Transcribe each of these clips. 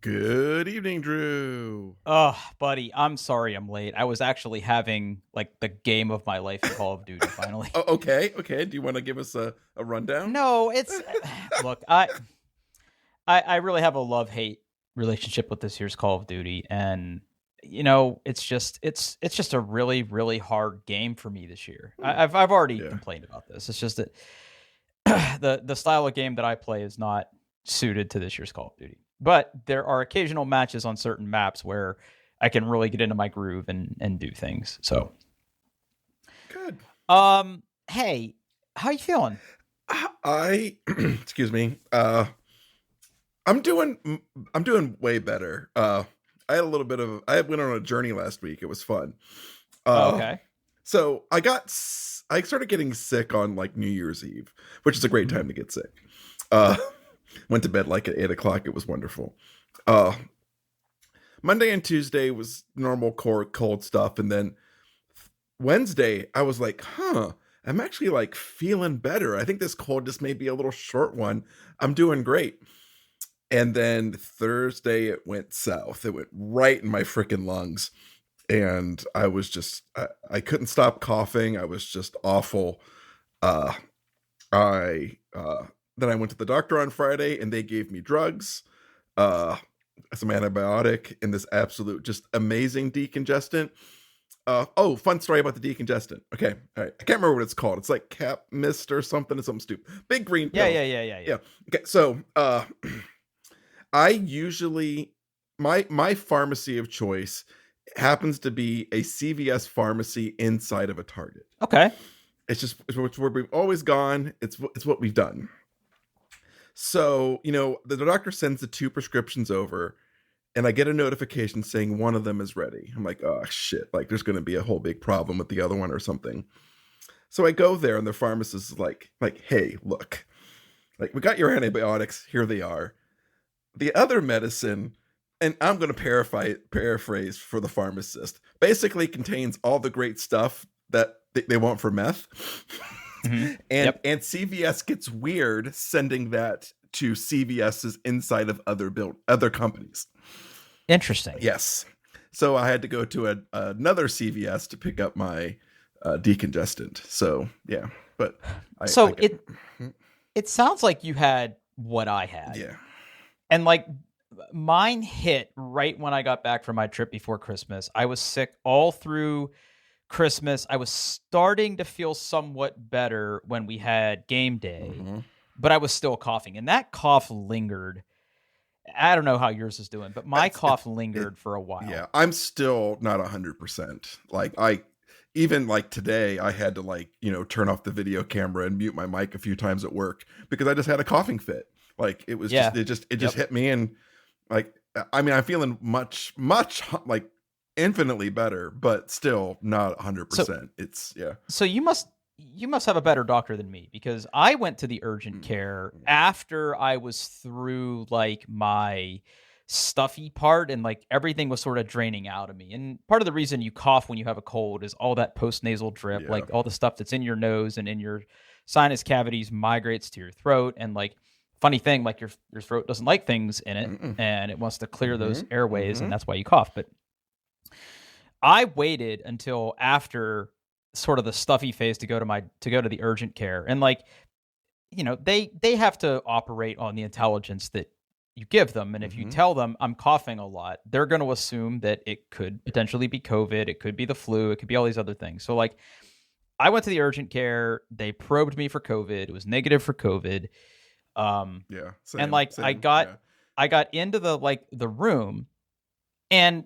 Good evening, Drew. Oh, buddy, I'm sorry I'm late. I was actually having like the game of my life in Call of Duty finally. Oh, okay. Do you want to give us a rundown? No, it's look, I really have a love-hate relationship with this year's Call of Duty, and it's just a really really hard game for me this year. I've already Yeah. complained about this. It's just that the style of game that I play is not suited to this year's Call of Duty. But there are occasional matches on certain maps where I can really get into my groove and do things. So, Good. hey, how you feeling? I excuse me. I'm doing way better. I had a little bit of I went on a journey last week. It was fun. Okay. So I started getting sick on like New Year's Eve, which is a great time to get sick. Uh, Went to bed like at 8 o'clock. It was wonderful. Uh, Monday and Tuesday was normal cold stuff, and then Wednesday I was like, I'm actually like feeling better. I think this cold just may be a little short one. I'm doing great. And then Thursday it went south. It went right in my freaking lungs. And I was just I couldn't stop coughing. I was just awful. Uh I Then I went to the doctor on Friday and they gave me drugs, uh some antibiotic, and this absolute just amazing decongestant. Fun story about the decongestant. Okay, all right. I can't remember what it's called. It's like Cap Mist or something. It's something stupid. Big green pill. Yeah. Okay, so I usually my pharmacy of choice happens to be a CVS pharmacy inside of a Target. Okay. It's where we've always gone. It's what we've done. So, the doctor sends the two prescriptions over, and I get a notification saying one of them is ready. I'm like, oh shit, like there's going to be a whole big problem with the other one or something. So I go there, and the pharmacist is like, hey, look, like we got your antibiotics. Here they are. The other medicine, and I'm going to paraphrase for the pharmacist, basically contains all the great stuff that they want for meth. Mm-hmm. And CVS gets weird sending that to CVS's inside of other companies. Interesting. Yes. So I had to go to another CVS to pick up my decongestant. So yeah, but it sounds like you had what I had. Yeah. And like mine hit right when I got back from my trip before Christmas. I was sick all through Christmas. I was starting to feel somewhat better when we had game day, but I was still coughing, and that cough lingered. I don't know how yours is doing, but my cough lingered for a while. Yeah, I'm still not 100%. Like even like today, I had to turn off the video camera and mute my mic a few times at work because I just had a coughing fit. Like it was it just hit me, and like I mean I'm feeling much like infinitely better, but still not 100%. So you must have a better doctor than me, because I went to the urgent care after I was through like my stuffy part and like everything was sort of draining out of me. And part of the reason you cough when you have a cold is all that postnasal drip, like all the stuff that's in your nose and in your sinus cavities migrates to your throat. And like funny thing, like your throat doesn't like things in it, and it wants to clear those airways, and that's why you cough. But I waited until after sort of the stuffy phase to go to the urgent care, and like they have to operate on the intelligence that you give them, and if you tell them I'm coughing a lot, they're going to assume that it could potentially be COVID, it could be the flu, it could be all these other things. So like I went to the urgent care, they probed me for COVID, it was negative for COVID. And like I got into the room, and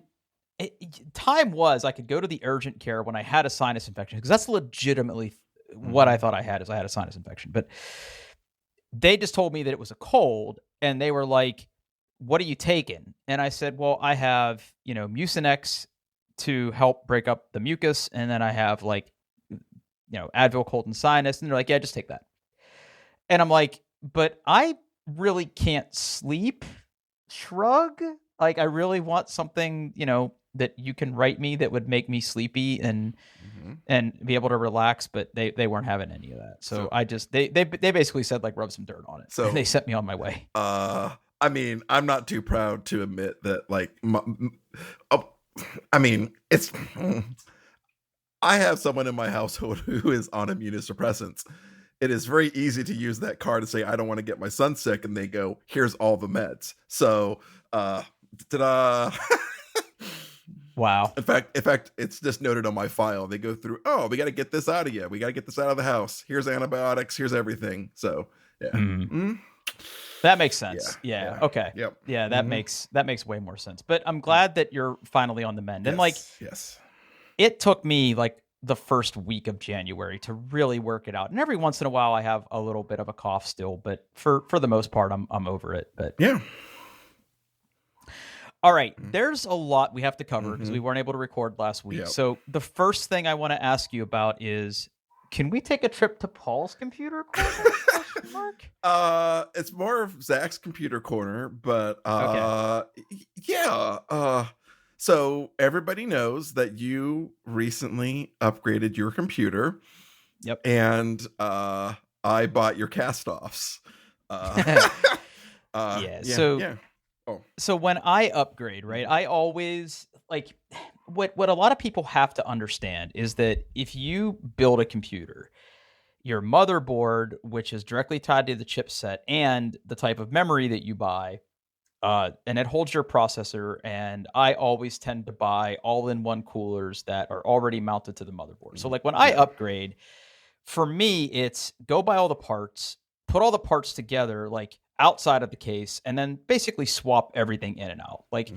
time was I could go to the urgent care when I had a sinus infection, because that's legitimately what I thought I had, is I had a sinus infection. But they just told me that it was a cold, and they were like, what are you taking? And I said, well, I have, Mucinex to help break up the mucus, and then I have like, Advil cold and sinus. And they're like, yeah, just take that. And I'm like, but I really can't sleep. Shrug. Like, I really want something, that you can write me that would make me sleepy and be able to relax, but they weren't having any of that. So I just they basically said like rub some dirt on it. So they sent me on my way. I mean, I'm not too proud to admit that, like, oh, I mean, it's. I have someone in my household who is on immunosuppressants. It is very easy to use that card to say, I don't want to get my son sick. And they go, here's all the meds. So, ta-da. Wow. In fact, it's just noted on my file. They go through, oh, we got to get this out of you. We got to get this out of the house. Here's antibiotics. Here's everything. So, yeah. Mm. That makes sense. Yeah. Okay. Yep. Yeah, that makes way more sense. But I'm glad that you're finally on the mend. And like, yes, it took me like the first week of January to really work it out. And every once in a while I have a little bit of a cough still, but for the most part I'm over it. But yeah. All right, there's a lot we have to cover because we weren't able to record last week. Yep. So the first thing I want to ask you about is, can we take a trip to Paul's computer corner? It's more of Zach's computer corner, but okay. So everybody knows that you recently upgraded your computer. Yep. And I bought your cast-offs. So when I upgrade, right, I always like what a lot of people have to understand is that if you build a computer, your motherboard, which is directly tied to the chipset, and the type of memory that you buy, and it holds your processor, and I always tend to buy all-in-one coolers that are already mounted to the motherboard. So like when I upgrade, for me, it's go buy all the parts, put all the parts together, like outside of the case, and then basically swap everything in and out. Like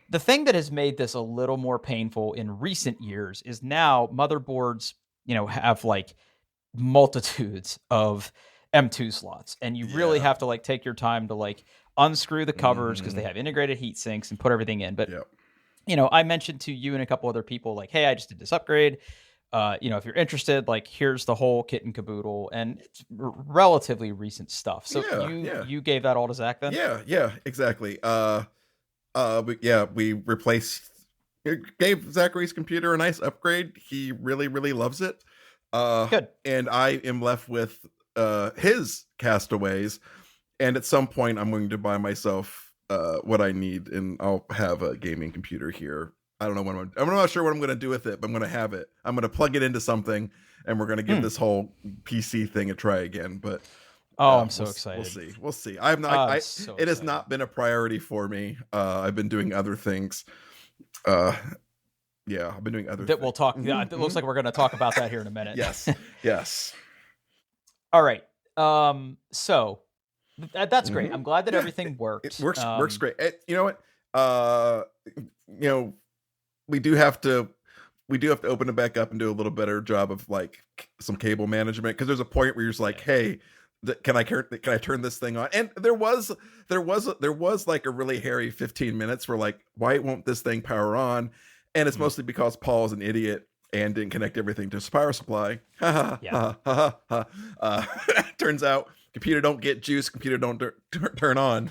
the thing that has made this a little more painful in recent years is now motherboards, have like multitudes of M2 slots, and you really have to like take your time to like unscrew the covers because they have integrated heat sinks and put everything in. But I mentioned to you and a couple other people like, hey, I just did this upgrade. If you're interested, like here's the whole kit and caboodle, and it's relatively recent stuff. So you gave that all to Zach then? Yeah, exactly. We gave Zachary's computer a nice upgrade. He really, really loves it. Good. And I am left with his Castaways, and at some point I'm going to buy myself what I need, and I'll have a gaming computer here. I don't know I'm not sure what I'm going to do with it, but I'm going to have it. I'm going to plug it into something, and we're going to give this whole PC thing a try again. But I'm so excited. We'll see. I'm not. It has not been a priority for me. I've been doing other things. I've been doing other things. We'll talk. Yeah, it looks like we're going to talk about that here in a minute. Yes. All right. So that's great. I'm glad that everything works. It works great. You know what? We do have to open it back up and do a little better job of like some cable management, because there's a point where you're just like, hey, can I turn this thing on? And there was like a really hairy 15 minutes where like, why won't this thing power on? And it's mostly because Paul's an idiot and didn't connect everything to his power supply. Turns out computer don't get juice, computer don't turn on.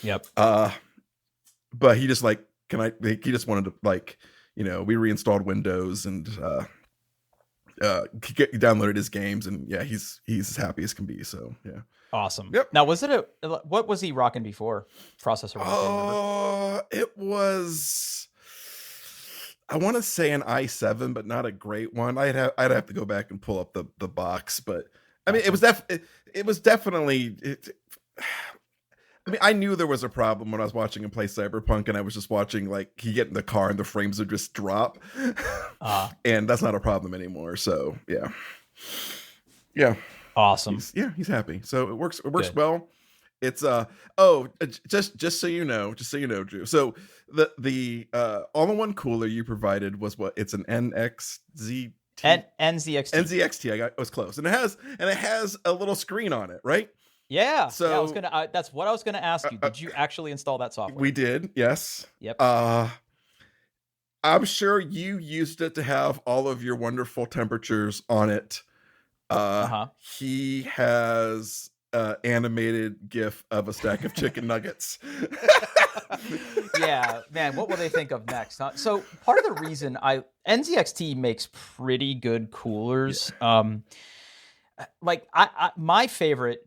Yep. But he just like, he just wanted to like, we reinstalled Windows and he downloaded his games, and he's as happy as can be. So yeah. Awesome. Yep. Now, what was he rocking before processor? It was, I want to say an i7, but not a great one. I'd have to go back and pull up the box, but I mean, it was definitely. I mean, I knew there was a problem when I was watching him play Cyberpunk, and I was just watching like he get in the car and the frames would just drop, and that's not a problem anymore. So yeah, awesome. He's happy. So it works Good. well. It's just so you know, Drew. So the all-in-one cooler you provided was what? It's an NXZT. NZXT. I was close, and it has a little screen on it, right? Yeah. So I was gonna. That's what I was gonna ask you. Did you actually install that software? We did. Yes. Yep. I'm sure you used it to have all of your wonderful temperatures on it. He has animated GIF of a stack of chicken nuggets. Yeah, man. What will they think of next? Huh? So part of the reason NZXT makes pretty good coolers. like my favorite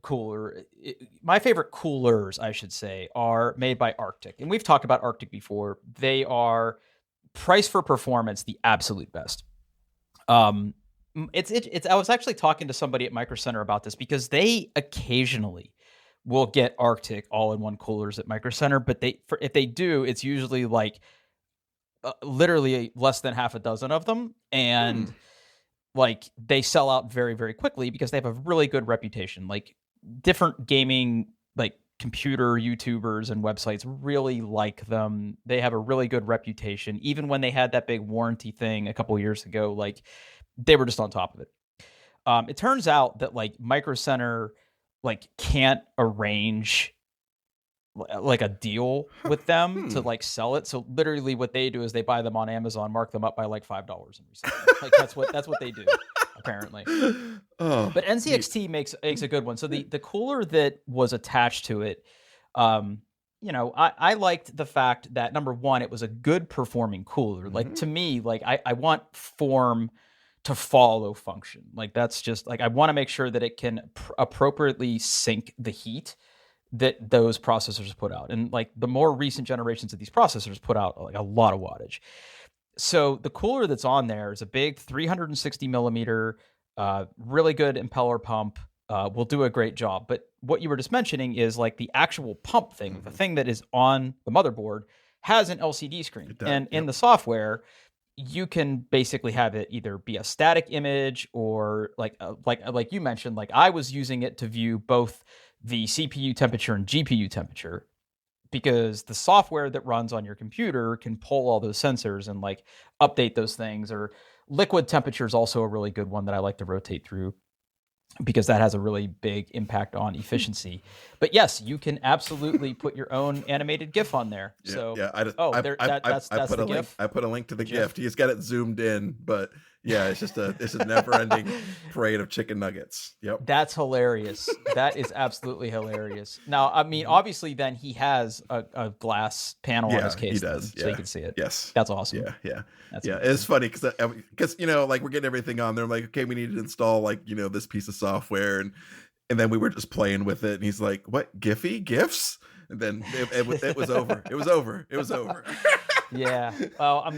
my favorite coolers, I should say, are made by Arctic, and we've talked about Arctic before. They are price for performance, the absolute best. Um, it's. I was actually talking to somebody at Micro Center about this because they occasionally will get Arctic all-in-one coolers at Micro Center, but if they do, it's usually like literally less than half a dozen of them, and like they sell out very, very quickly because they have a really good reputation. Like different gaming, like computer YouTubers and websites really like them. They have a really good reputation. Even when they had that big warranty thing a couple years ago, like they were just on top of it. It turns out that like Micro Center like can't arrange like a deal with them to like sell it. So literally what they do is they buy them on Amazon, mark them up by like $5 and resell them. Like that's what they do apparently. But NCXT makes a good one. So the cooler that was attached to it, I liked the fact that number one, it was a good performing cooler. Like to me, like I want form to follow function. Like that's just like I want to make sure that it can appropriately sink the heat that those processors put out. And like the more recent generations of these processors put out like a lot of wattage. So the cooler that's on there is a big 360 millimeter, really good impeller pump, will do a great job. But what you were just mentioning is like the actual pump thing, the thing that is on the motherboard has an LCD screen. And in the software, you can basically have it either be a static image or like you mentioned, like I was using it to view both the CPU temperature and GPU temperature, because the software that runs on your computer can pull all those sensors and like update those things. Or liquid temperature is also a really good one that I like to rotate through, because that has a really big impact on efficiency. But yes, you can absolutely put your own animated GIF on there. Yeah, so yeah. that's put the a link. GIF. I put a link to the gift. He's got it zoomed in, but yeah, it's a never-ending parade of chicken nuggets. Yep. That's hilarious. That is absolutely hilarious. Now, I mean, obviously, then he has a glass panel on his case. He does. So you can see it. Yes. That's awesome. Yeah. That's yeah. It's funny because like we're getting everything on there. I'm like, okay, we need to install like this piece of software, and then we were just playing with it, and he's like, "What GIFs?" And then it was over. It was over. Yeah. Well,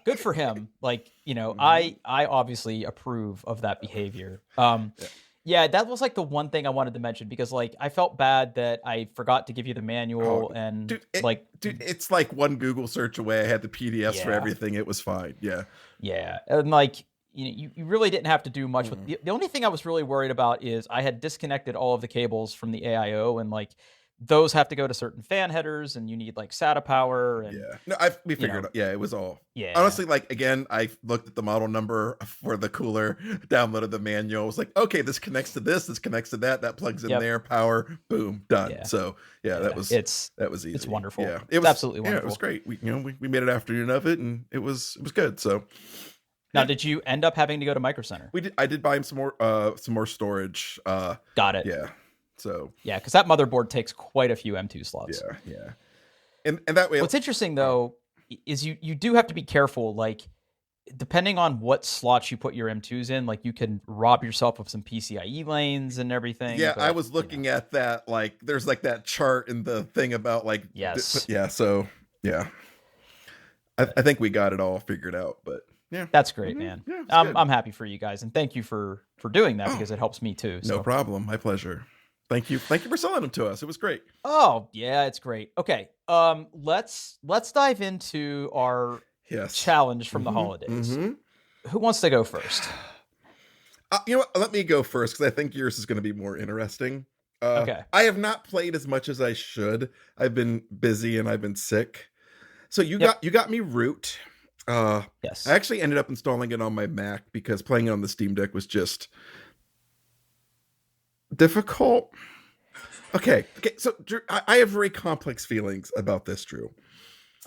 good for him. Like, I obviously approve of that behavior. Yeah, that was like the one thing I wanted to mention, because like I felt bad that I forgot to give you the manual it's like one Google search away. I had the PDFs for everything. It was fine. Yeah. Yeah. And like, you really didn't have to do much with the only thing I was really worried about is I had disconnected all of the cables from the AIO, and like those have to go to certain fan headers, and you need like SATA power. And we figured out. Yeah, it was all. Yeah. Honestly, like again, I looked at the model number for the cooler, downloaded the manual. I was like, okay, this connects to this connects to that. That plugs in there. Power, boom, done. Yeah. So that was easy. It's wonderful. Yeah, it was absolutely wonderful. Yeah, it was great. We made an afternoon of it, and it was good. So. Now, did you end up having to go to Micro Center? I did buy him some more storage. Got it. Yeah. So because that motherboard takes quite a few M2 slots. Yeah. And that way. What's interesting though is you do have to be careful. Like depending on what slots you put your M2s in, like you can rob yourself of some PCIe lanes and everything. Yeah, but, I was looking at that. Like there's like that chart in the thing about like So yeah, I think we got it all figured out. But. Yeah, that's great, man. Yeah, I'm happy for you guys, and thank you for doing that because it helps me too. So. No problem, my pleasure. Thank you for selling them to us. It was great. Oh yeah, it's great. Okay, let's dive into our challenge from the holidays. Who wants to go first? You know what? Let me go first because I think yours is going to be more interesting. Okay. I have not played as much as I should. I've been busy and I've been sick. So you got me Root. Yes. I actually ended up installing it on my Mac because playing it on the Steam Deck was just difficult. Okay. So Drew, I have very complex feelings about this, Drew.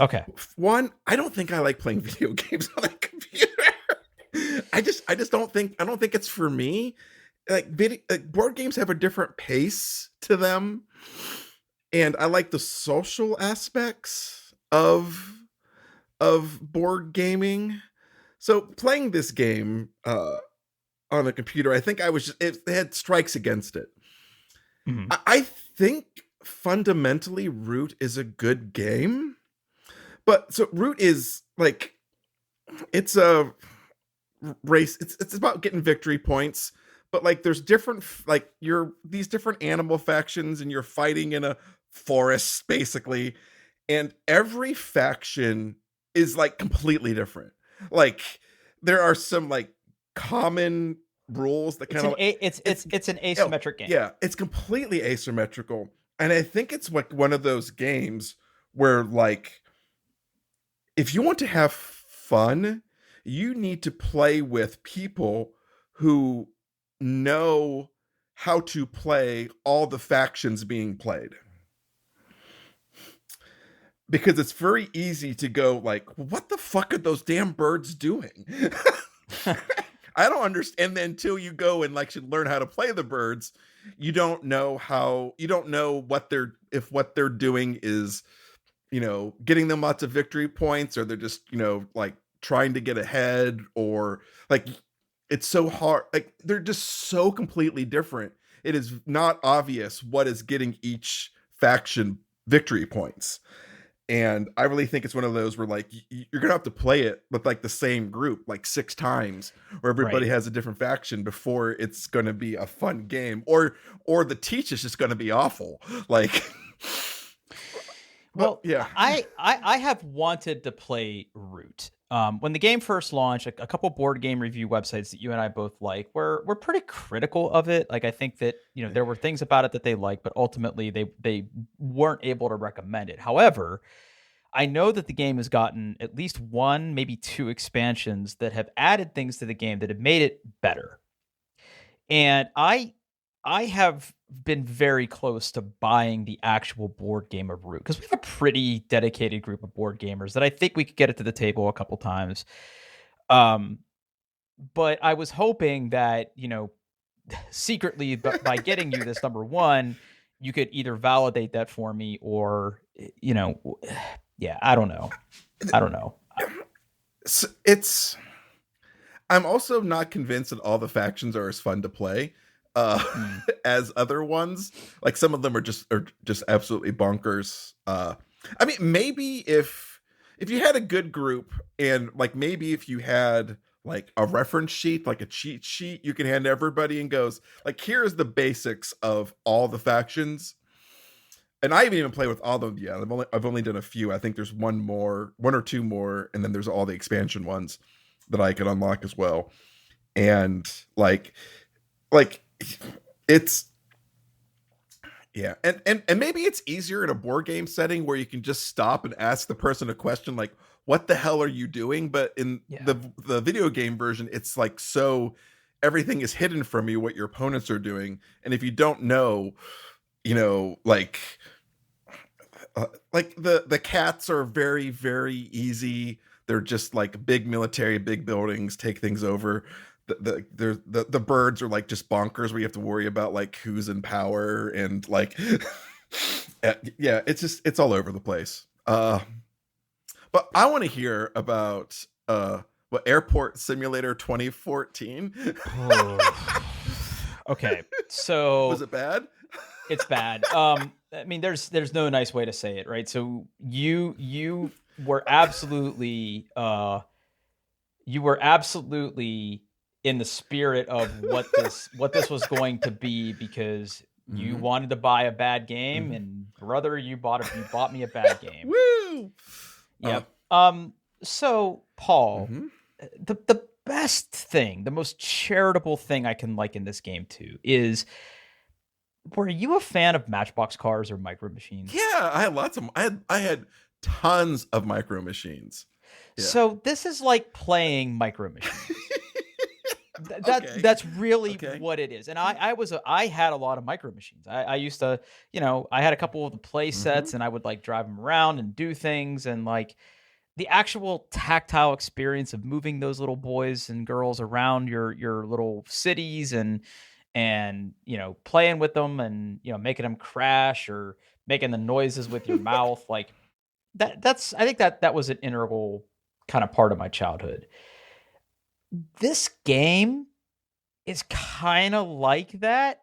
Okay. One, I don't think I like playing video games on a computer. I don't think it's for me. Like board games have a different pace to them, and I like the social aspects of board gaming. So playing this game on a computer. I think I was just it had strikes against it. Mhm. I think fundamentally Root is a good game, but so Root is like it's a race. It's about getting victory points, but like there's different like you're these different animal factions and you're fighting in a forest basically, and every faction is like completely different. Like there are some like common rules that kind of It's an oh, asymmetric game. yeah, it's completely asymmetrical. And I think it's like one of those games where like if you want to have fun, you need to play with people who know how to play all the factions being played. Because it's very easy to go like, what the fuck are those damn birds doing? I don't understand. Then until you go and like should learn how to play the birds, you don't know what they're doing is, getting them lots of victory points, or they're just, like trying to get ahead, or like it's so hard. Like they're just so completely different. It is not obvious what is getting each faction victory points. And I really think it's one of those where like you're gonna have to play it with like the same group like 6 times, where everybody Right. has a different faction before it's gonna be a fun game, or the teach is just gonna be awful. Like, but Well, yeah, I have wanted to play Root. When the game first launched, a couple board game review websites that you and I both like were pretty critical of it. Like I think that there were things about it that they liked, but ultimately they weren't able to recommend it. However, I know that the game has gotten at least one, maybe two expansions that have added things to the game that have made it better. And I have been very close to buying the actual board game of Root because we have a pretty dedicated group of board gamers that I think we could get it to the table a couple times. Um, but I was hoping that, secretly by getting you this number one, you could either validate that for me or, yeah, I don't know. I don't know. it's I'm also not convinced that all the factions are as fun to play uh Mm, as other ones. Like some of them are just absolutely bonkers. I mean, maybe if you had a good group, and like maybe if you had like a reference sheet, like a cheat sheet you can hand to everybody and goes like, here's the basics of all the factions. And I haven't even played with all of them yet. I've only done a few. I think there's one or two more, and then there's all the expansion ones that I could unlock as well. And like it's yeah, and maybe it's easier in a board game setting where you can just stop and ask the person a question like, what the hell are you doing? But in yeah. the video game version, it's like, so everything is hidden from you what your opponents are doing. And if you don't know, like the cats are very very easy. They're just like big military, big buildings, take things over. The birds are like just bonkers, where you have to worry about like who's in power, and like yeah, it's all over the place. But I want to hear about what Airport Simulator 2014. Oh. Okay, Was so it bad? it's bad. I mean, there's no nice way to say it, right? So you were absolutely you were absolutely in the spirit of what this was going to be because you Mm-hmm. wanted to buy a bad game, Mm-hmm. and brother, you bought me a bad game. Woo! uh, Yep. So Paul, mm-hmm. the best thing, the most charitable thing I can liken this game to is, were you a fan of Matchbox cars or Micro Machines? Yeah, I had lots of I had tons of micro machines. Yeah. So this is like playing Micro Machines. Okay. That's really Okay. what it is. And I had a lot of Micro Machines. I used to, I had a couple of the play Mm-hmm. sets, and I would like drive them around and do things, and like the actual tactile experience of moving those little boys and girls around your little cities, and playing with them, and making them crash or making the noises with your mouth, like that's I think that was an integral kind of part of my childhood. This game is kind of like that,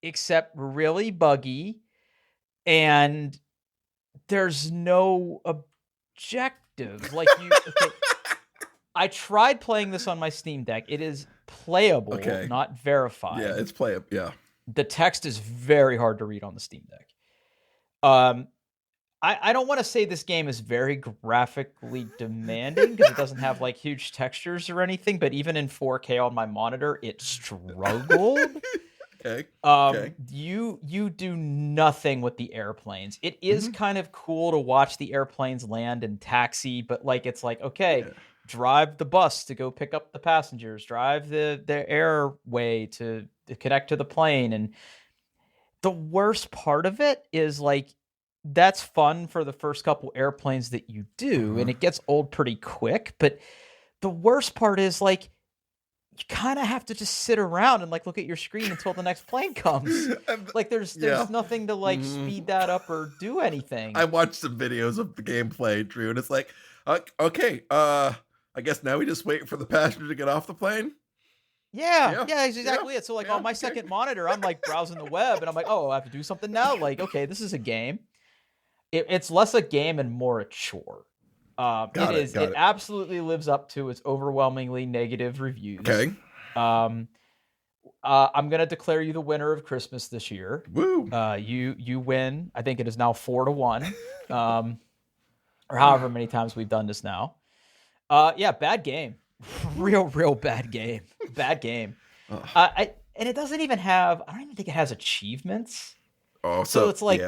except really buggy, and there's no objectives. Like okay, I tried playing this on my Steam Deck. It is playable, Okay. not verified. Yeah, it's playable. Yeah. The text is very hard to read on the Steam Deck. I don't want to say this game is very graphically demanding because it doesn't have like huge textures or anything, but even in 4K on my monitor, it struggled. Okay. You do nothing with the airplanes. It is kind of cool to watch the airplanes land and taxi, but like it's like, okay, drive the bus to go pick up the passengers, drive the airway to connect to the plane. And the worst part of it is like that's fun for the first couple airplanes that you do, and it gets old pretty quick. But the worst part is like you kind of have to just sit around and like look at your screen until the next plane comes. Like there's nothing to like speed that up or do anything. I watched some videos of the gameplay, Drew, and it's like, okay, I guess now we just wait for the passenger to get off the plane. Yeah, exactly it. So like on my second monitor, I'm like browsing the web and I'm like, oh, I have to do something now. Like, okay, this is a game. It's less a game and more a chore. It absolutely lives up to its overwhelmingly negative reviews. Okay. I'm gonna declare you the winner of Christmas this year. Woo! You win. I think it is now 4-1, or however many times we've done this now. Bad game. real bad game. Bad game. And it doesn't even have. I don't even think it has achievements. Oh, so it's like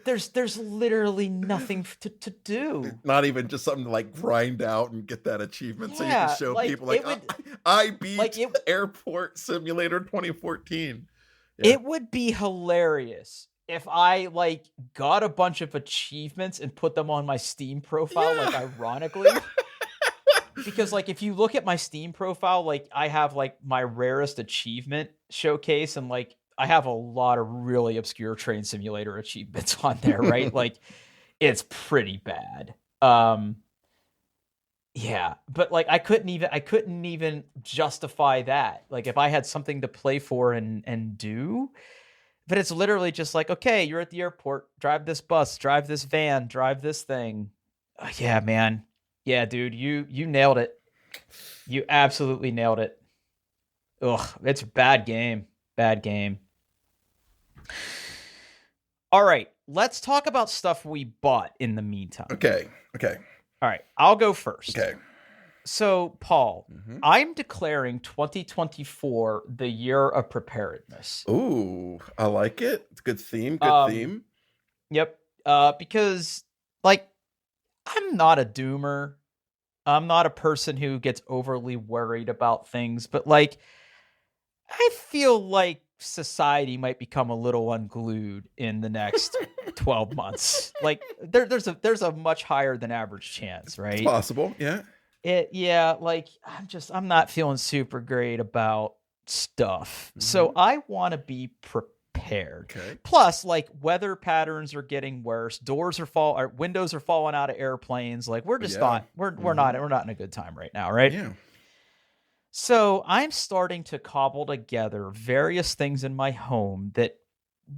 there's literally nothing to do. Not even just something to like grind out and get that achievement so you can show people like I beat Airport Simulator 2014. Yeah. It would be hilarious if I like got a bunch of achievements and put them on my Steam profile, like ironically. Because like if you look at my Steam profile, like I have like my rarest achievement showcase and like I have a lot of really obscure train simulator achievements on there, right? Like it's pretty bad. But like I couldn't even justify that. Like if I had something to play for and do, but it's literally just like, okay, you're at the airport, drive this bus, drive this van, drive this thing. Yeah, man. Yeah, dude, you nailed it. You absolutely nailed it. Ugh, it's a bad game. Bad game. All right, let's talk about stuff we bought in the meantime. Okay. All right, I'll go first. Okay. So, Paul, I'm declaring 2024 the year of preparedness. Ooh, I like it. It's a good theme. Good theme. Yep. Because, like, I'm not a doomer. I'm not a person who gets overly worried about things, but like, I feel like society might become a little unglued in the next 12 months. Like there's a much higher than average chance, right? It's possible. Yeah. Like I'm not feeling super great about stuff. So I want to be prepared. Okay. Plus, like weather patterns are getting worse. Windows are falling out of airplanes. Like we're just not in a good time right now, right? Yeah. So I'm starting to cobble together various things in my home that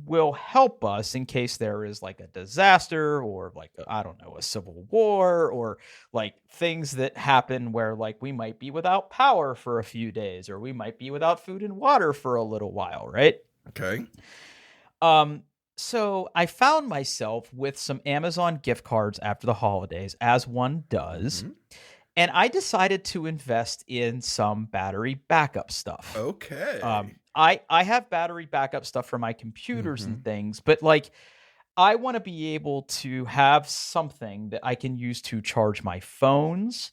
will help us in case there is like a disaster or like, I don't know, a civil war or like things that happen where like we might be without power for a few days or we might be without food and water for a little while, right? Okay. So I found myself with some Amazon gift cards after the holidays, as one does. And I decided to invest in some battery backup stuff. Okay. I have battery backup stuff for my computers and things, but like I want to be able to have something that I can use to charge my phones,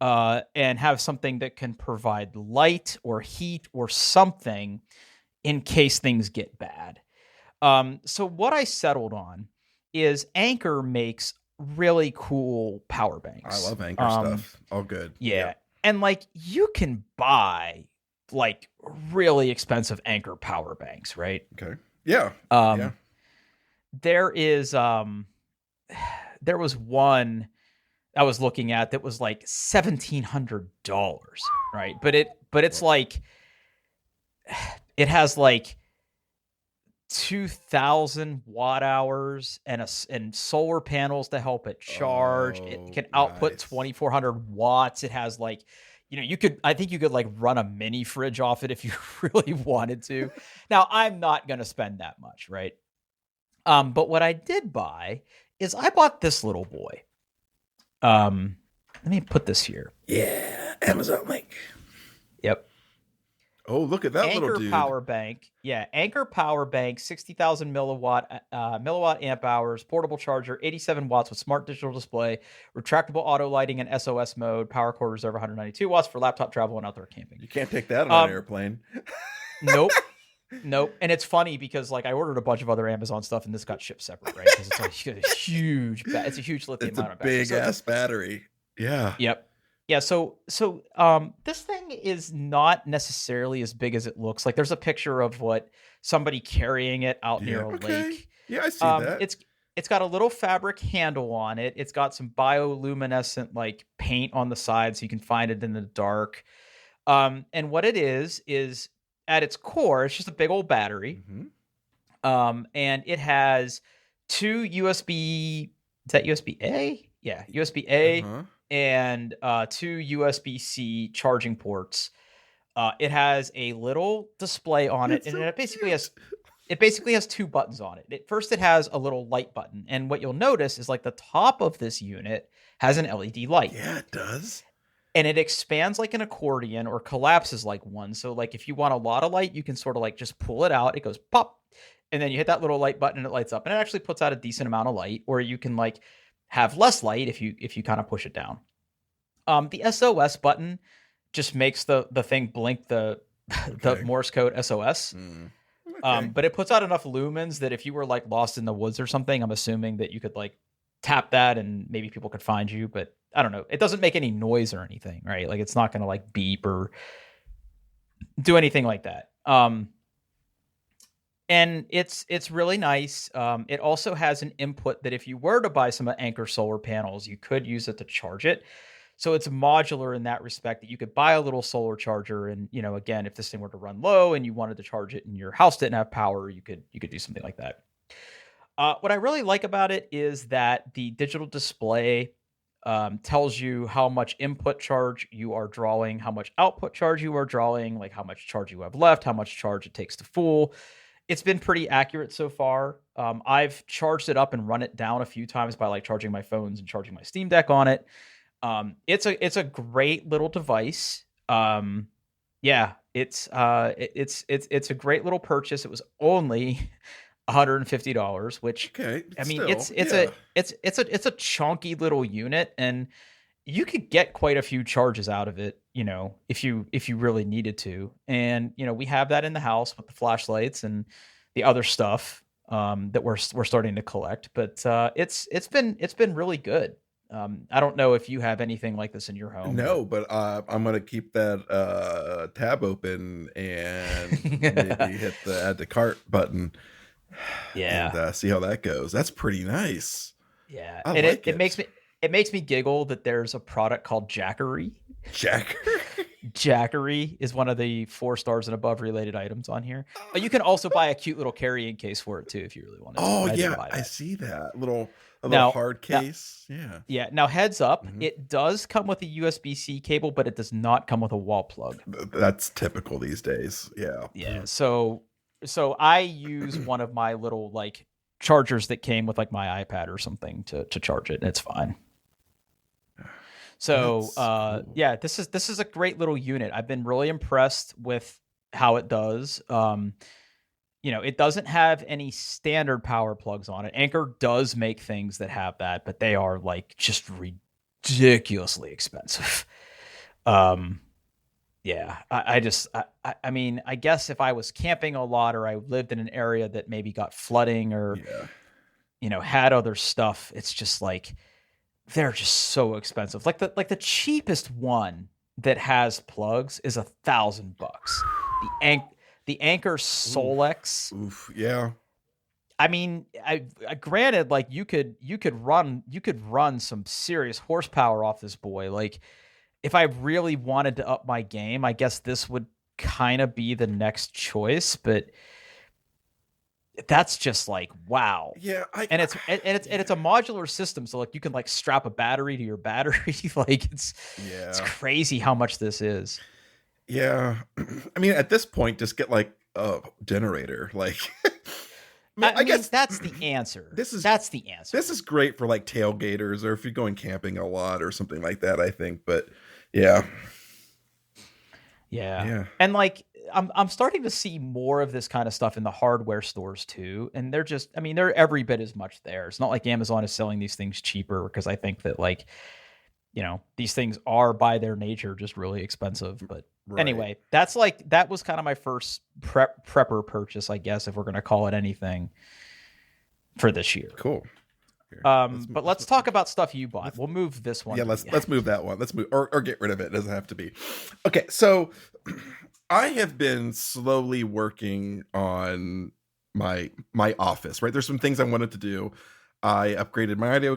and have something that can provide light or heat or something in case things get bad. So what I settled on is Anker makes really cool power banks. I love Anker stuff. All good. Yeah. And like you can buy like really expensive Anker power banks, right? Okay. Yeah. There was one I was looking at that was like $1,700, right? But it's like it has like 2,000 watt hours and solar panels to help it charge. It Oh, can output nice. 2,400 watts. It has like, I think you could like run a mini fridge off it if you really wanted to. Now, I'm not going to spend that much, right? But what I did buy is I bought this little boy. Let me put this here. Yeah, Amazon link. Yep. Oh, look at that little Anchor dude. power bank. Yeah, Anchor power bank, 60,000 milliwatt amp hours, portable charger, 87 watts with smart digital display, retractable auto lighting and SOS mode, power cord reserve 192 watts for laptop travel and outdoor camping. You can't take that on an airplane. Nope. Nope. And it's funny because like I ordered a bunch of other Amazon stuff and this got shipped separate, right? Because it's like a huge, it's a huge lithium ion battery. It's a big ass battery. Yeah. Yep. Yeah, so this thing is not necessarily as big as it looks. Like there's a picture of what somebody carrying it out near a lake. Yeah, I see that. It's got a little fabric handle on it. It's got some bioluminescent like paint on the side so you can find it in the dark. And what it is at its core, it's just a big old battery. Mm-hmm. And it has two USB, is that USB A? Yeah, USB A. Uh-huh. And two USB-C charging ports. It has a little display on it, and it basically has two buttons on it. First, it has a little light button, and what you'll notice is like the top of this unit has an LED light. Yeah, it does. And it expands like an accordion or collapses like one. So like if you want a lot of light, you can sort of like just pull it out. It goes pop, and then you hit that little light button and it lights up, and it actually puts out a decent amount of light. Or you can like have less light if you kind of push it down. The SOS button just makes the thing blink the Morse code SOS. Okay. But it puts out enough lumens that if you were like lost in the woods or something, I'm assuming that you could like tap that and maybe people could find you. But I don't know. It doesn't make any noise or anything, right? Like it's not going to like beep or do anything like that. And it's really nice. It also has an input that if you were to buy some Anchor solar panels, you could use it to charge it. So it's modular in that respect that you could buy a little solar charger. And, again, if this thing were to run low and you wanted to charge it and your house didn't have power, you could do something like that. What I really like about it is that the digital display tells you how much input charge you are drawing, how much output charge you are drawing, like how much charge you have left, how much charge it takes to full. It's been pretty accurate so far. I've charged it up and run it down a few times by like charging my phones and charging my Steam Deck on it. It's a great little device. Yeah, it's a great little purchase. It was only $150, which I mean, it's a chunky little unit, and you could get quite a few charges out of it, if you really needed to. And we have that in the house with the flashlights and the other stuff that we're starting to collect. But it's been really good. I don't know if you have anything like this in your home. No, but I'm gonna keep that tab open and maybe hit the add to cart button. Yeah, and see how that goes. That's pretty nice. Yeah, and like it makes me giggle that there's a product called Jackery. Jackery is one of the 4 stars and above related items on here. You can also buy a cute little carrying case for it too if you really want to. Oh yeah, I see that little hard case. Yeah. Now heads up, it does come with a USB-C cable, but it does not come with a wall plug. That's typical these days. Yeah. Yeah. So I use one of my little like chargers that came with like my iPad or something to charge it, and it's fine. So cool. Yeah, this is a great little unit. I've been really impressed with how it does. It doesn't have any standard power plugs on it. Anchor does make things that have that, but they are like just ridiculously expensive. Yeah, I mean, I guess if I was camping a lot or I lived in an area that maybe got flooding or, had other stuff, it's just like, they're just so expensive. Like the cheapest one that has plugs is $1,000. The Anchor Solex. Oof, yeah. I mean, I granted, like you could run some serious horsepower off this boy. Like if I really wanted to up my game, I guess this would kind of be the next choice, but that's just like, wow. Yeah, and it's a modular system, so like you can like strap a battery to your battery. Like it's crazy how much this is. Yeah. I mean, at this point, just get like a generator. Like, I guess that's the answer. That's the answer. This is great for like tailgaters or if you're going camping a lot or something like that, I think. But yeah. And like I'm starting to see more of this kind of stuff in the hardware stores too. And they're every bit as much there. It's not like Amazon is selling these things cheaper, because I think that like, these things are by their nature just really expensive. But anyway, that was kind of my first prepper purchase, I guess, if we're going to call it anything, for this year. Cool. But let's talk about stuff you bought. We'll move this one. Yeah, let's move that one. Let's move or get rid of it. It doesn't have to be. Okay, so I have been slowly working on my office, right? There's some things I wanted to do. I upgraded my audio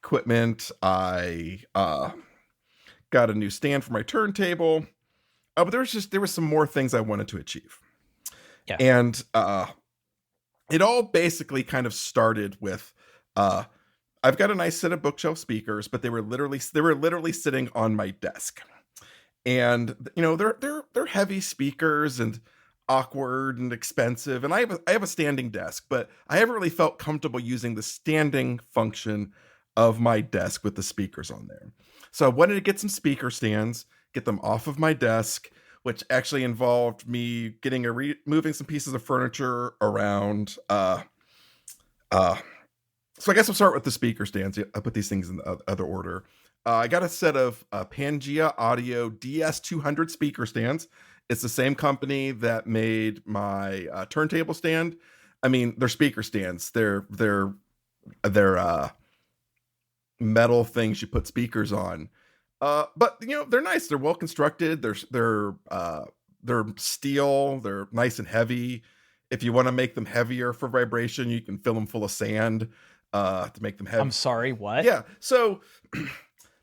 equipment. I got a new stand for my turntable. But there was some more things I wanted to achieve. Yeah. And it all basically kind of started with I've got a nice set of bookshelf speakers, but they were literally sitting on my desk. And they're heavy speakers and awkward and expensive, and I have a standing desk, but I haven't really felt comfortable using the standing function of my desk with the speakers on there. So I wanted to get some speaker stands, get them off of my desk, which actually involved me moving some pieces of furniture around. So I guess we'll start with the speaker stands. I put these things in the other order. I got a set of Pangea Audio DS200 speaker stands. It's the same company that made my turntable stand. I mean, they're speaker stands. They're metal things you put speakers on. But they're nice. They're well constructed. They're steel. They're nice and heavy. If you want to make them heavier for vibration, you can fill them full of sand to make them heavy. I'm sorry, what? Yeah. So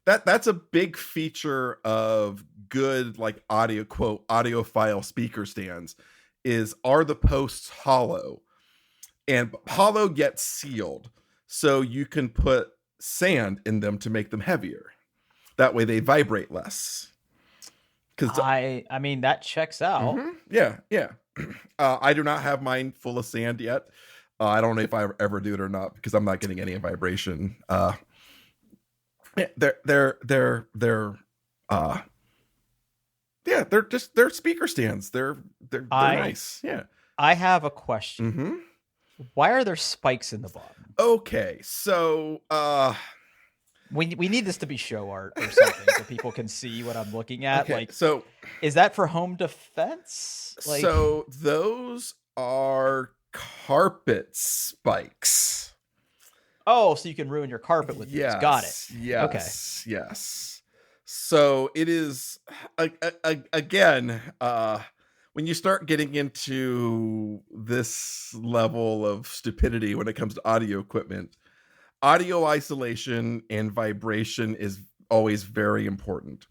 that's a big feature of good like audiophile speaker stands are the posts hollow, and hollow yet sealed, so you can put sand in them to make them heavier. That way they vibrate less. I mean, that checks out. Mm-hmm. Yeah. I do not have mine full of sand yet. I don't know if I ever do it or not, because I'm not getting any vibration. They're speaker stands. They're nice. Yeah. I have a question. Mm-hmm. Why are there spikes in the bottom? Okay, so we need this to be show art or something so people can see what I'm looking at. Okay, like, so is that for home defense? Like, so those are carpet spikes. Oh, so you can ruin your carpet with these. Got it. Yes. Okay. Yes. So it is again. When you start getting into this level of stupidity when it comes to audio equipment, audio isolation and vibration is always very important.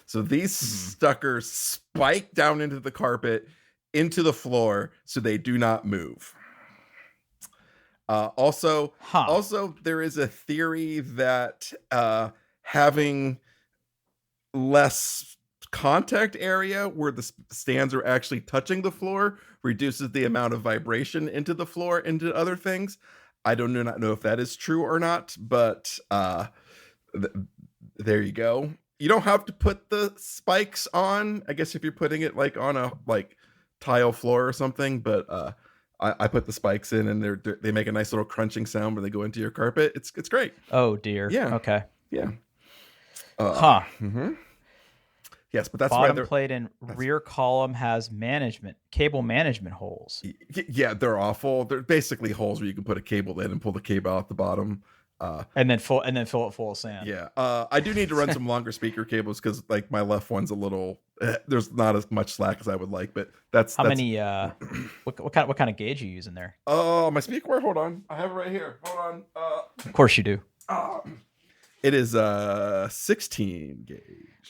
So these suckers spike down into the carpet, into the floor, so they do not move. Also, there is a theory that having less contact area where the stands are actually touching the floor reduces the amount of vibration into the floor, into other things. I do not know if that is true or not, but there you go. You don't have to put the spikes on, I guess, if you're putting it like on a like tile floor or something, but I put the spikes in, and they make a nice little crunching sound when they go into your carpet. It's great. Oh dear. Yeah. Okay. Yeah. Mm-hmm. Yes, but that's bottom plate and rear column has cable management holes. Yeah, they're awful. They're basically holes where you can put a cable in and pull the cable out the bottom. And then fill it full of sand. Yeah. I do need to run some longer speaker cables because like my left one's a little there's not as much slack as I would like, but that's many what kind of gauge are you using there? Oh, my speaker, hold on. I have it right here. Hold on. Of course you do. It is a 16 gauge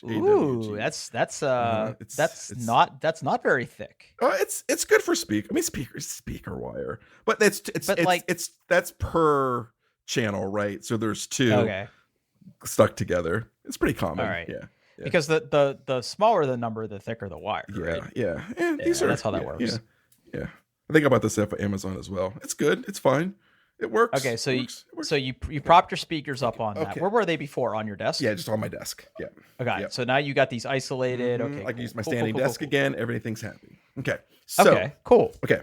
Ooh, AWG. that's It's not very thick. it's good for speaker. I mean, speaker wire, but But like, that's per channel, right? So there's two okay, stuck together. It's pretty all common. right, Yeah, yeah, because the smaller the number, the thicker the wire, right? yeah. And these Yeah, are that's how that yeah, works. yeah. I think about this stuff at Amazon as well. It's good. It's fine. It works. Okay, It works. It so works. you Okay. propped your speakers up on that. Okay. Where were they before? On your desk? Yeah, just on my desk. Yeah. Okay, Yep. so now you got these isolated. Hmm. Okay, I can use cool, my cool, cool, standing cool, cool, desk cool. again. Everything's happy. Okay. So Okay, cool. okay.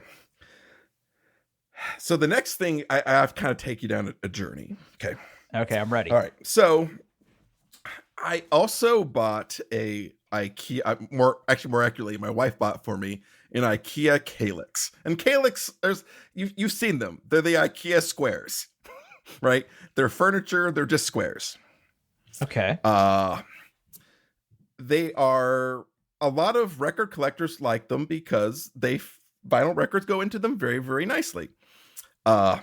So the next thing I have to kind of take you down a journey. Okay. Okay, I'm ready. All right. So I also bought a IKEA, more accurately, my wife bought for me an IKEA Calyx. And Calyx, you've seen them. They're the IKEA squares, right? They're furniture. They're just squares. Okay. Uh, they are a lot of record collectors like them because vinyl records go into them very, very nicely. Uh,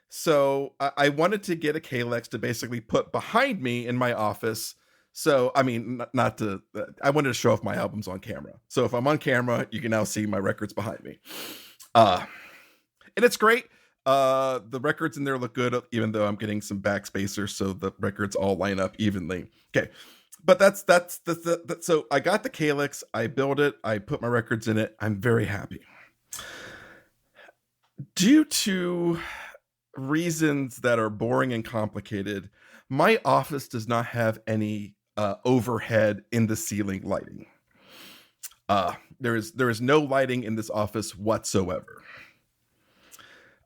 so I wanted to get a Calyx to basically put behind me in my office. So, I mean, not to, I wanted to show off my albums on camera. So if I'm on camera, you can now see my records behind me. And it's great. The records in there look good, even though I'm getting some backspacers, so the records all line up evenly. Okay. But that's so I got the Calyx, I built it, I put my records in it. I'm very happy. Due to reasons that are boring and complicated, my office does not have any overhead in the ceiling lighting. There is no lighting in this office whatsoever.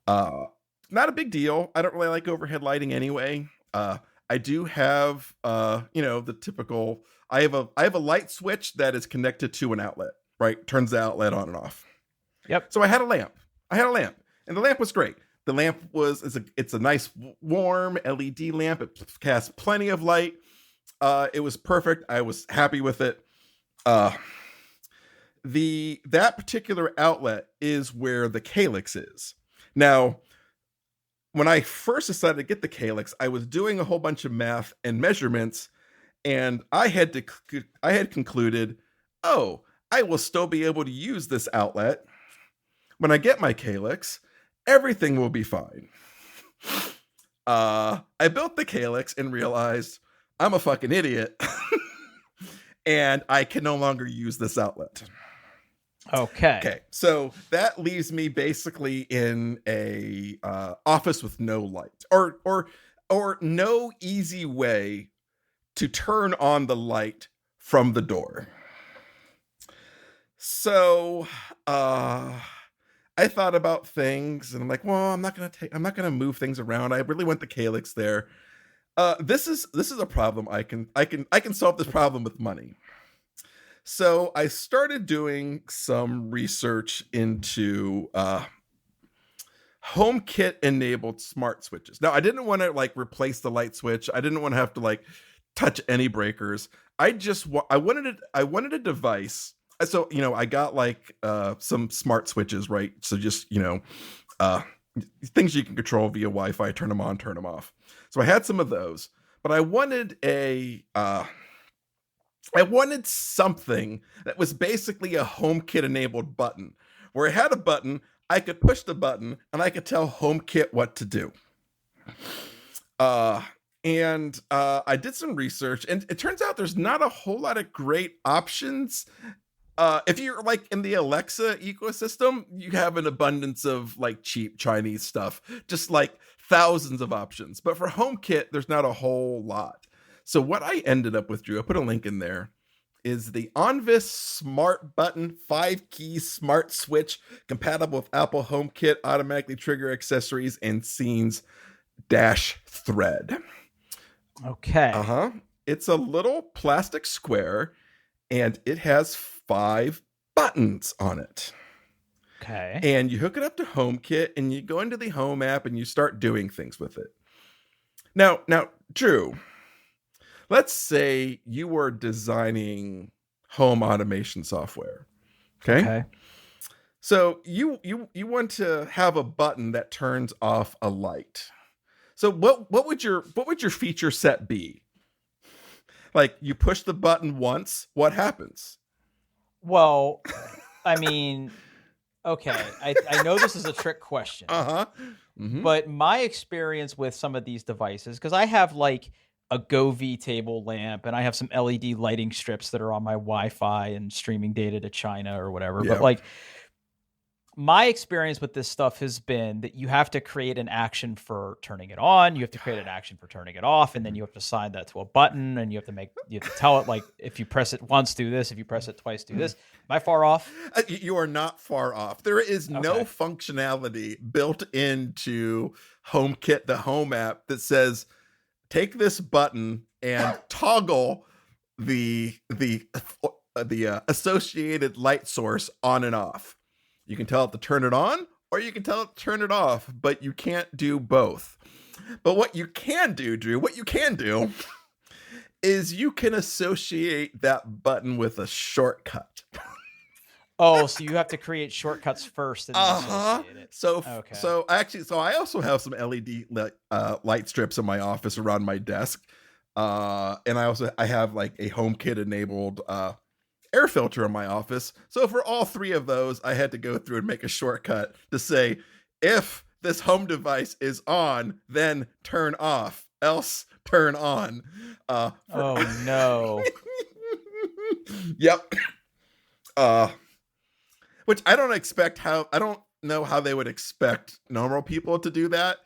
Not a big deal. I don't really like overhead lighting anyway. I do have the typical. I have a light switch that is connected to an outlet. Right, turns the outlet on and off. Yep. So I had a lamp, and the lamp was great. The lamp it's a nice warm LED lamp. It casts plenty of light. It was perfect. I was happy with it. That particular outlet is where the Calyx is. Now, when I first decided to get the Calyx, I was doing a whole bunch of math and measurements, and I had concluded, oh, I will still be able to use this outlet when I get my Calyx. Everything will be fine. I built the Calyx and realized I'm a fucking idiot, and I can no longer use this outlet. Okay, so that leaves me basically in a office with no light, or no easy way to turn on the light from the door. So I thought about things, and I'm like, well, I'm not gonna move things around. I really want the Calyx there. This is a problem. I can solve this problem with money. So I started doing some research into HomeKit enabled smart switches. Now, I didn't want to replace the light switch. I didn't want to have to touch any breakers. I wanted a device. So I got some smart switches, right? So just things you can control via Wi-Fi. Turn them on, turn them off. So I had some of those, but I wanted something that was basically a HomeKit enabled button, where it had a button, I could push the button, and I could tell HomeKit what to do. And I did some research, and it turns out there's not a whole lot of great options. If you're in the Alexa ecosystem, you have an abundance of cheap Chinese stuff, just thousands of options. But for HomeKit, there's not a whole lot. So what I ended up with, Drew, I put a link in there, is the Onvis Smart Button 5-key smart switch compatible with Apple HomeKit, automatically trigger accessories, and scenes -thread. Okay. It's a little plastic square, and it has 5 buttons on it. Okay. And you hook it up to HomeKit, and you go into the Home app, and you start doing things with it. Now, Drew, let's say you were designing home automation software. Okay. So you want to have a button that turns off a light. So what would your feature set be? Like you push the button once, what happens? Well, I mean, okay, I know this is a trick question, Uh-huh. Mm-hmm. but my experience with some of these devices, because I have like a Go V table lamp and I have some LED lighting strips that are on my Wi-Fi and streaming data to China or whatever. But Yeah. like my experience with this stuff has been that you have to create an action for turning it on, you have to create an action for turning it off, and then you have to assign that to a button, and you have to tell it like if you press it once, do this, if you press it twice, do this. Am I far off? You are not far off. There is no Okay. functionality built into HomeKit, the home app, that says take this button and toggle the associated light source on and off. You can tell it to turn it on, or you can tell it to turn it off, but you can't do both. But what you can do, Drew, what you can do is you can associate that button with a shortcut. Oh, so you have to create shortcuts first and then associate it. Okay. So I also have some LED light strips in my office around my desk, and I have like a HomeKit enabled air filter in my office. So for all three of those, I had to go through and make a shortcut to say, if this home device is on, then turn off, else turn on. Oh no. Yep. Which I don't know how they would expect normal people to do that.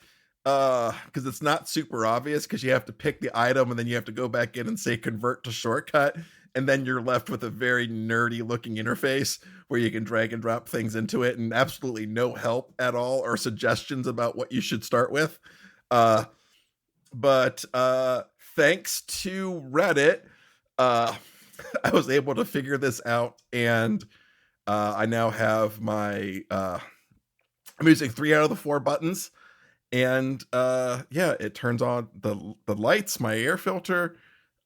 Because it's not super obvious, because you have to pick the item and then you have to go back in and say convert to shortcut. And then you're left with a very nerdy looking interface where you can drag and drop things into it, and absolutely no help at all or suggestions about what you should start with. But thanks to Reddit, I was able to figure this out, and I now have I'm using 3 out of the 4 buttons, and it turns on the lights, my air filter.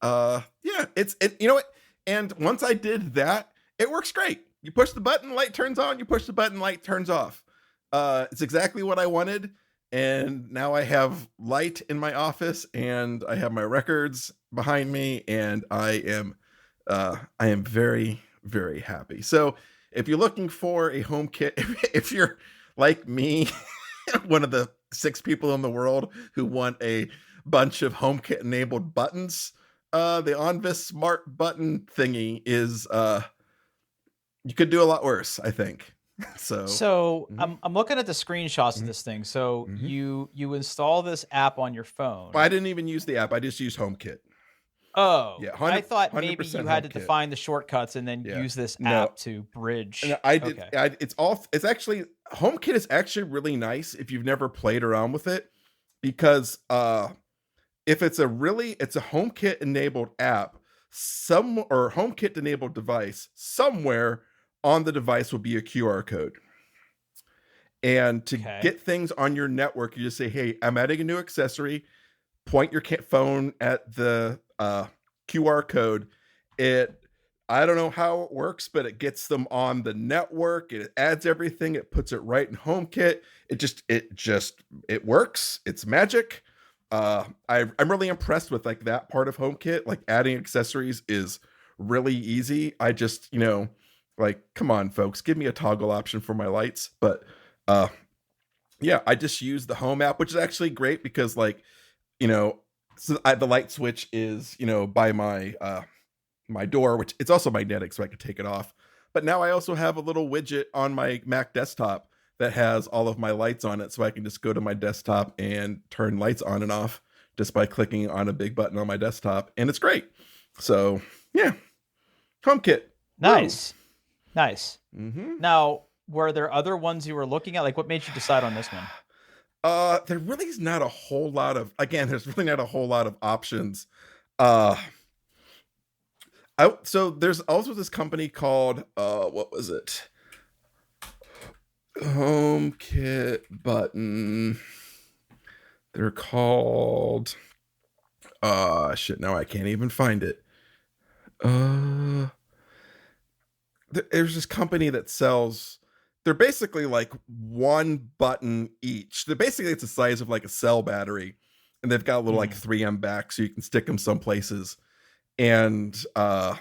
You know what? And once I did that, it works great. You push the button, light turns on. You push the button, light turns off. It's exactly what I wanted. And now I have light in my office, and I have my records behind me, and I am very, very happy. So if you're looking for a HomeKit, if you're like me, one of the 6 people in the world who want a bunch of HomeKit enabled buttons, the Onvis smart button thingy is you could do a lot worse, I think. So I'm looking at the screenshots of this thing. So you install this app on your phone. I didn't even use the app. I just used HomeKit. Oh, yeah. I thought maybe you had to HomeKit. define the shortcuts and then use this app to bridge. No, I did. Okay. It's actually, HomeKit is actually really nice if you've never played around with it, because if it's a HomeKit enabled app, or HomeKit enabled device, somewhere on the device will be a QR code. And to get things on your network, you just say, hey, I'm adding a new accessory, point your phone at the QR code. I don't know how it works, but it gets them on the network. It adds everything. It puts it right in HomeKit. It works. It's magic. I'm really impressed with like that part of HomeKit. Like adding accessories is really easy. I just, like, come on, folks, give me a toggle option for my lights. But I just use the home app, which is actually great because, like, the light switch is, by my door, which it's also magnetic, so I can take it off. But now I also have a little widget on my Mac desktop that has all of my lights on it, so I can just go to my desktop and turn lights on and off just by clicking on a big button on my desktop, and it's great. So yeah, HomeKit. Nice. Now, were there other ones you were looking at? Like, what made you decide on this one? There really is not a whole lot of, there's really not a whole lot of options. So there's also this company called, what was it? HomeKit button. They're called, now I can't even find it. There's this company that sells, they're basically like one button each. It's the size of like a cell battery, and they've got a little like 3M back, so you can stick them some places. And I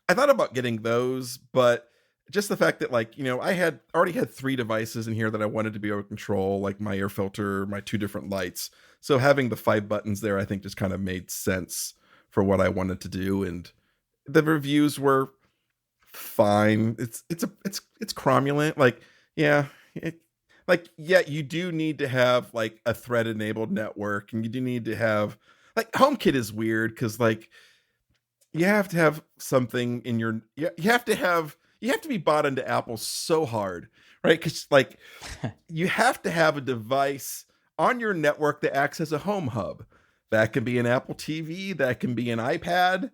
thought about getting those, but just the fact that, like, I already had 3 devices in here that I wanted to be able to control, like my air filter, my 2 different lights. So having the 5 buttons there, I think just kind of made sense for what I wanted to do. And the reviews were fine. It's cromulent. Like, yeah, you do need to have like a thread enabled network, and you do need to have, like, HomeKit is weird because, like, you have to have something in your, you have to be bought into Apple so hard, right? Because, like, you have to have a device on your network that acts as a home hub. That can be an Apple TV, that can be an iPad.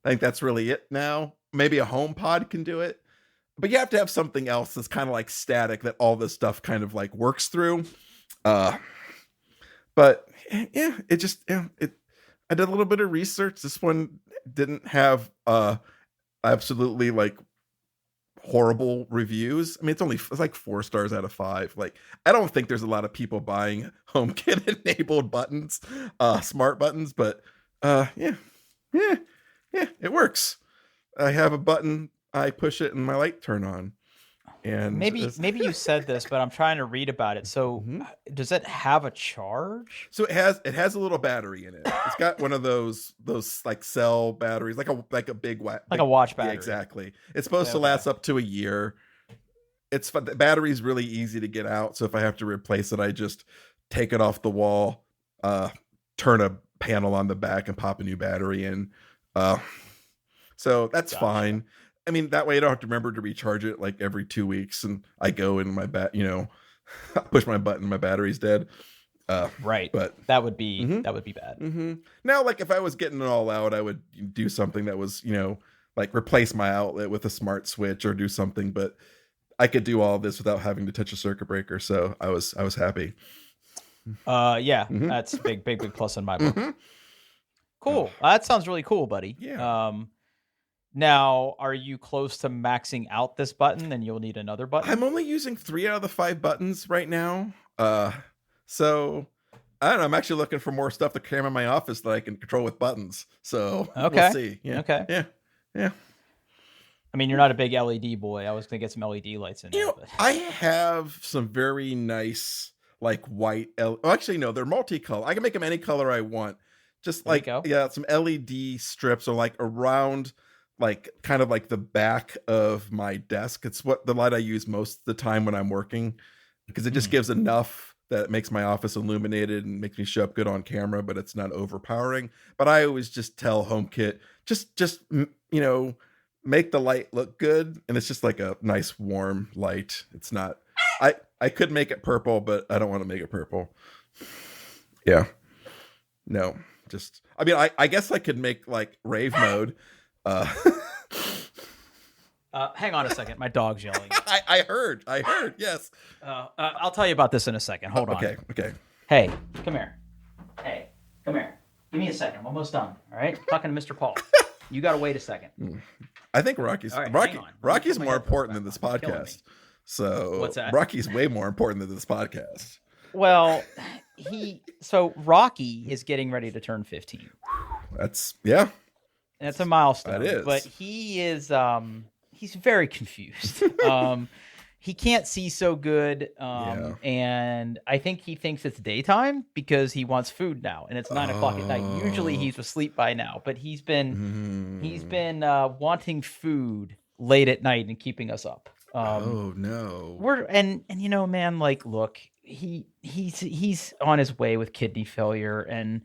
I think that's really it now. Maybe a HomePod can do it. But you have to have something else that's kind of like static that all this stuff kind of like works through. But yeah, I did a little bit of research. This one didn't have absolutely like horrible reviews. I mean, it's like 4 stars out of 5. Like, I don't think there's a lot of people buying HomeKit enabled buttons, smart buttons, but yeah, it works. I have a button, I push it, and my light turn on. And maybe you said this, but I'm trying to read about it. So does it have a charge? So it has a little battery in it. It's got one of those like cell batteries, like a big a watch battery. Yeah, exactly. It's supposed to last up to a year. The battery's really easy to get out. So if I have to replace it, I just take it off the wall, turn a panel on the back, and pop a new battery in. So that's fine. I mean, that way I don't have to remember to recharge it like every 2 weeks, and I go in my push my button, my battery's dead. Right. But that would be bad. Now, like, if I was getting it all out, I would do something that was, like replace my outlet with a smart switch or do something, but I could do all this without having to touch a circuit breaker. So I was happy. Yeah, that's big plus in my book. Cool. That sounds really cool, buddy. Yeah. Now, are you close to maxing out this button? Then you'll need another button. I'm only using 3 out of the 5 buttons right now. So I don't know. I'm actually looking for more stuff to cram in my office that I can control with buttons. So we'll see. Yeah. Okay. Yeah. I mean, you're not a big LED boy. I was going to get some LED lights in there. But I have some very nice, like, white. Actually, no, they're multicolor. I can make them any color I want. Just like, some LED strips are like around, like, kind of like the back of my desk. It's what the light I use most of the time when I'm working, because it just gives enough that it makes my office illuminated and makes me show up good on camera, but it's not overpowering. But I always just tell HomeKit, just make the light look good, and it's just like a nice warm light. It's not. I could make it purple, but I don't want to make it purple. Yeah. No. Just. I mean, I guess I could make like rave mode. Hang on a second. My dog's yelling. I heard. Yes. I'll tell you about this in a second. Hold on. Okay. Hey, come here. Give me a second. I'm almost done. All right. I'm talking to Mr. Paul. You got to wait a second. I think Rocky's more important than this podcast. So what's that? Rocky's way more important than this podcast. Well, Rocky is getting ready to turn 15. That's a milestone. That is. But he is he's very confused. He can't see so good. And I think he thinks it's daytime because he wants food now, and it's 9 o'clock at night. Usually he's asleep by now, but he's been wanting food late at night and keeping us up. Oh no. Man, like, look, he's on his way with kidney failure, and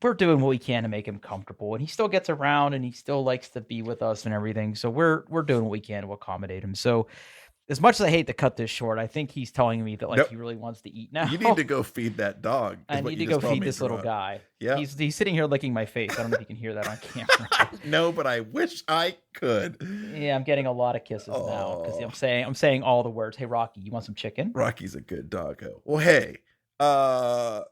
we're doing what we can to make him comfortable, and he still gets around and he still likes to be with us and everything. So we're doing what we can to accommodate him. So as much as I hate to cut this short, I think he's telling me that he really wants to eat now. You need to go feed that dog. I need to go feed this little guy. Yeah. He's sitting here licking my face. I don't know if you can hear that on camera. No, but I wish I could. Yeah, I'm getting a lot of kisses now because I'm saying all the words. Hey, Rocky, you want some chicken? Rocky's a good doggo. Well, hey, go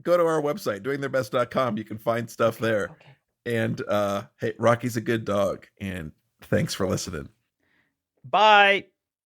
to our website, doingtheirbest.com. You can find stuff there. Okay. And hey, Rocky's a good dog. And thanks for listening. Bye.